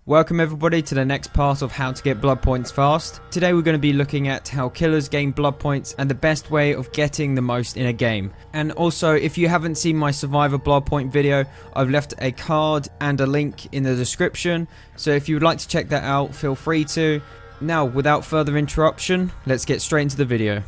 Welcome everybody to the next part of how to get blood points fast. Today we're going to be looking at how killers gain blood points and the best way of getting the most in a game. And also, if you haven't seen my Survivor blood point video, I've left a card and a link in the description. So if you would like to check that out, feel free to. Now, without further interruption, let's get straight into the video.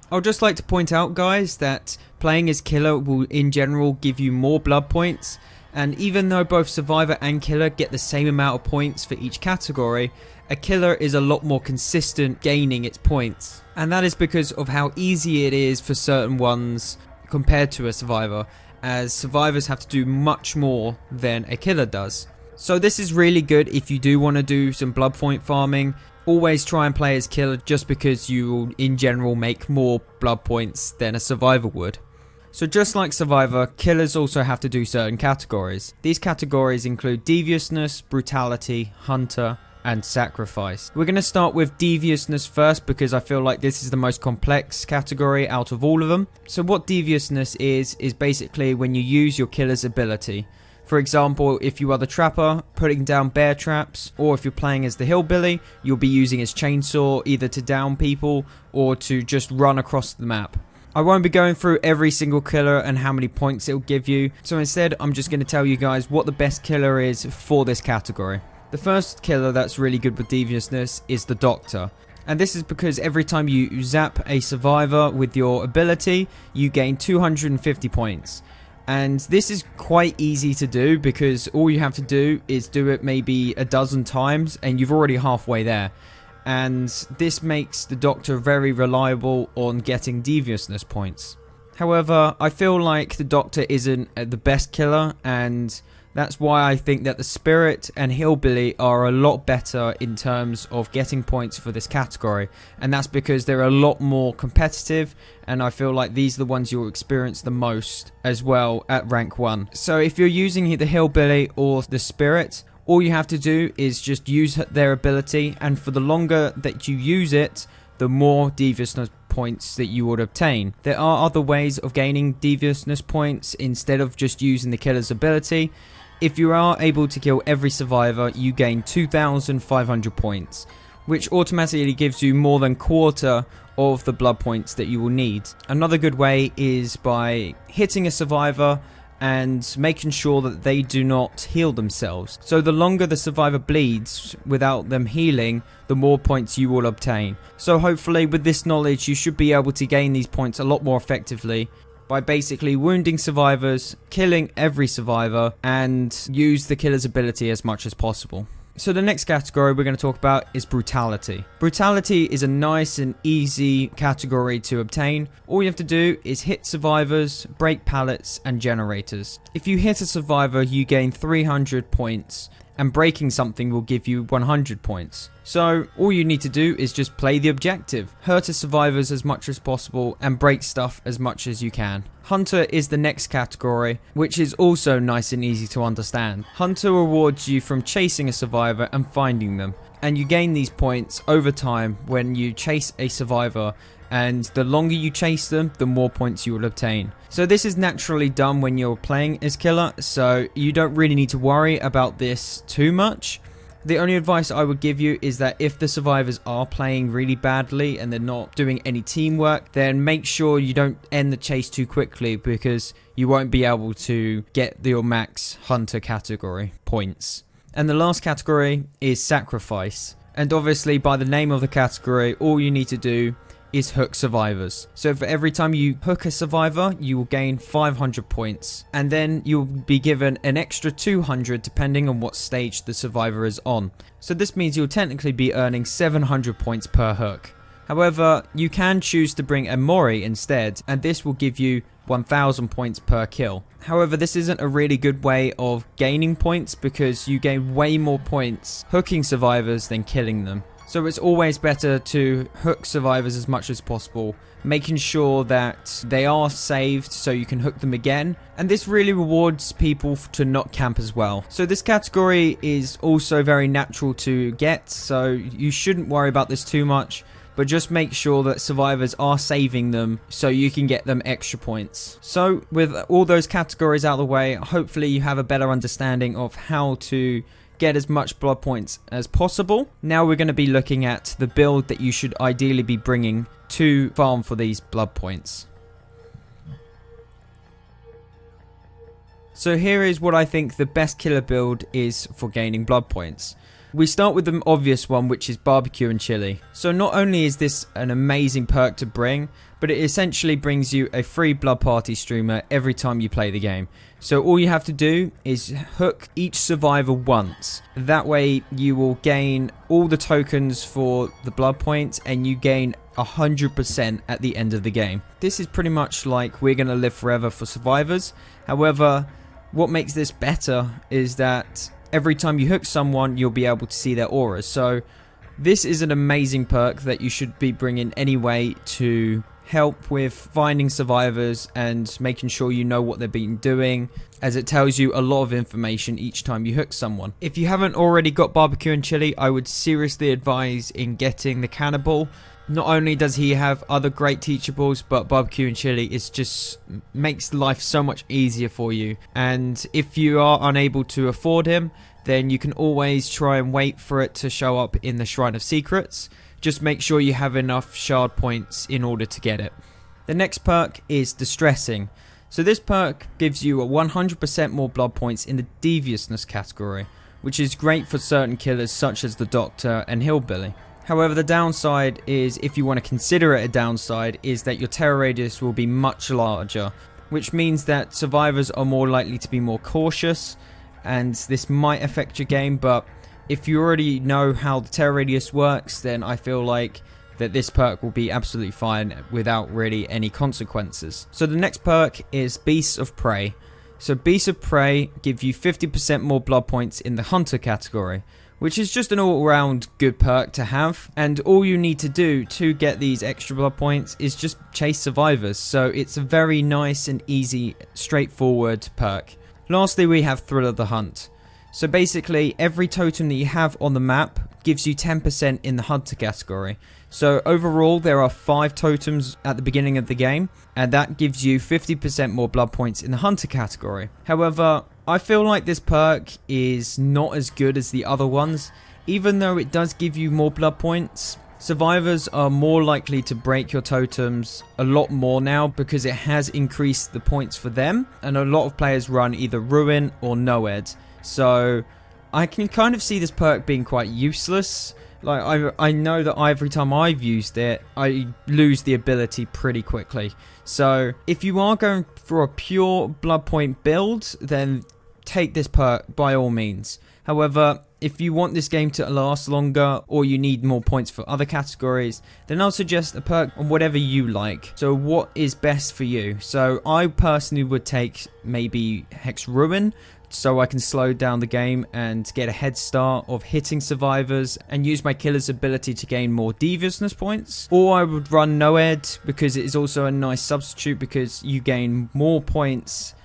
I'd just like to point out, guys, that playing as killer will in general give you more blood points, and even though both survivor and killer get the same amount of points for each category, a killer is a lot more consistent gaining its points, and that is because of how easy it is for certain ones compared to a survivor, as survivors have to do much more than a killer does. So this is really good if you do want to do some blood point farming. Always try and play as killer just because you will in general make more blood points than a survivor would. So just like survivor, killers also have to do certain categories. These categories include deviousness, brutality, hunter, and sacrifice. We're going to start with deviousness first because I feel like this is the most complex category out of all of them. So what deviousness is basically when you use your killer's ability. For example, if you are the trapper, putting down bear traps, or if you're playing as the hillbilly, you'll be using his chainsaw either to down people or to just run across the map. I won't be going through every single killer and how many points it'll give you, so instead I'm just going to tell you guys what the best killer is for this category. The first killer that's really good with deviousness is the doctor. And this is because every time you zap a survivor with your ability, you gain 250 points. And this is quite easy to do because all you have to do is do it maybe a dozen times and you've already halfway there. And this makes the doctor very reliable on getting deviousness points. However, I feel like the doctor isn't the best killer, and that's why I think that the spirit and hillbilly are a lot better in terms of getting points for this category, and that's because they're a lot more competitive, and I feel like these are the ones you'll experience the most as well at rank 1. So if you're using the hillbilly or the spirit, all you have to do is just use their ability, and for the longer that you use it, the more deviousness points that you would obtain. There are other ways of gaining deviousness points instead of just using the killer's ability. If you are able to kill every survivor, you gain 2,500 points, which automatically gives you more than quarter of the blood points that you will need. Another good way is by hitting a survivor and making sure that they do not heal themselves. So the longer the survivor bleeds without them healing, the more points you will obtain. So hopefully with this knowledge you should be able to gain these points a lot more effectively by basically wounding survivors, killing every survivor, and use the killer's ability as much as possible. So the next category we're going to talk about is brutality. Brutality is a nice and easy category to obtain. All you have to do is hit survivors, break pallets, and generators. If you hit a survivor, you gain 300 points, and breaking something will give you 100 points. So all you need to do is just play the objective, hurt the survivors as much as possible, and break stuff as much as you can. Hunter is the next category, which is also nice and easy to understand. Hunter rewards you from chasing a survivor and finding them, and you gain these points over time when you chase a survivor, and the longer you chase them, the more points you will obtain. So this is naturally done when you're playing as killer, so you don't really need to worry about this too much. The only advice I would give you is that if the survivors are playing really badly and they're not doing any teamwork, then make sure you don't end the chase too quickly because you won't be able to get your max hunter category points. And the last category is sacrifice. And obviously by the name of the category, all you need to do is hook survivors. So for every time you hook a survivor, you will gain 500 points, and then you'll be given an extra 200 depending on what stage the survivor is on. So this means you'll technically be earning 700 points per hook. However, you can choose to bring a Mori instead, and this will give you 1000 points per kill. However, this isn't a really good way of gaining points because you gain way more points hooking survivors than killing them. So it's always better to hook survivors as much as possible, making sure that they are saved so you can hook them again. And this really rewards people to not camp as well. So this category is also very natural to get, so you shouldn't worry about this too much. but just make sure that survivors are saving them so you can get them extra points. So with all those categories out of the way, hopefully you have a better understanding of how to get as much blood points as possible. Now we're going to be looking at the build that you should ideally be bringing to farm for these blood points. So here is what I think the best killer build is for gaining blood points. We start with the obvious one, which is barbecue and chili. So not only is this an amazing perk to bring, but it essentially brings you a free blood party streamer every time you play the game. So all you have to do is hook each survivor once. That way you will gain all the tokens for the blood points and you gain 100% at the end of the game. This is pretty much like We're Gonna Live Forever for survivors. However, what makes this better is that every time you hook someone, you'll be able to see their auras. So this is an amazing perk that you should be bringing anyway to help with finding survivors and making sure you know what they've been doing, as it tells you a lot of information each time you hook someone. If you haven't already got barbecue and chili, I would seriously advise in getting the cannibal. Not only does he have other great teachables, but barbecue and chili is just makes life so much easier for you. And if you are unable to afford him, then you can always try and wait for it to show up in the Shrine of Secrets. Just make sure you have enough shard points in order to get it. The next perk is Distressing. So this perk gives you a 100% more blood points in the Deviousness category, which is great for certain killers such as the Doctor and Hillbilly. However, the downside is, if you want to consider it a downside, is that your terror radius will be much larger, which means that survivors are more likely to be more cautious, and this might affect your game. But if you already know how the terror radius works, then I feel like that this perk will be absolutely fine without really any consequences. So the next perk is Beasts of Prey. So Beasts of Prey give you 50% more blood points in the Hunter category, which is just an all-round good perk to have. And all you need to do to get these extra blood points is just chase survivors. So it's a very nice and easy, straightforward perk. Lastly, we have Thrill of the Hunt. So basically, every totem that you have on the map gives you 10% in the Hunter category. So overall, there are 5 totems at the beginning of the game, and that gives you 50% more blood points in the Hunter category. However, I feel like this perk is not as good as the other ones. Even though it does give you more blood points, survivors are more likely to break your totems a lot more now because it has increased the points for them, and a lot of players run either Ruin or Noed. So I can kind of see this perk being quite useless. Like I know that every time I've used it, I lose the ability pretty quickly. So if you are going for a pure blood point build, then take this perk by all means. However, if you want this game to last longer, or you need more points for other categories, then I'll suggest a perk on whatever you like. So what is best for you? So I personally would take maybe Hex Ruin, so I can slow down the game and get a head start of hitting survivors and use my killer's ability to gain more deviousness points. Or I would run Noed, because it is also a nice substitute because you gain more points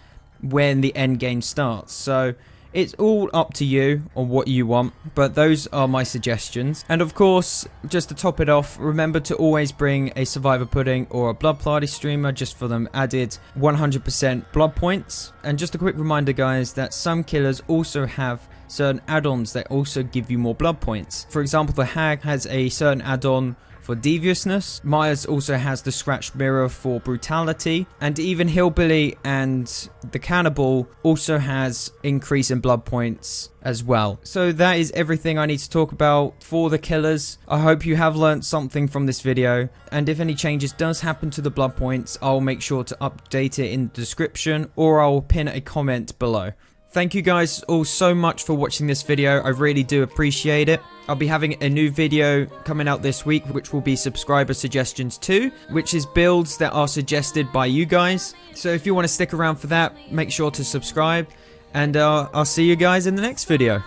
when the end game starts. So it's all up to you on what you want, but those are my suggestions. And of course, just to top it off, remember to always bring a Survivor Pudding or a Blood Party streamer just for them added 100% blood points. And just a quick reminder, guys, that some killers also have certain add-ons that also give you more blood points. For example, the Hag has a certain add-on for Deviousness. Myers also has the Scratched Mirror for Brutality, and even Hillbilly and the Cannibal also has increase in blood points as well. So that is everything I need to talk about for the killers. I hope you have learnt something from this video, and if any changes does happen to the blood points, I'll make sure to update it in the description, or I'll pin a comment below. Thank you guys all so much for watching this video. I really do appreciate it. I'll be having a new video coming out this week, which will be subscriber suggestions too, which is builds that are suggested by you guys. So if you want to stick around for that, make sure to subscribe, and I'll see you guys in the next video.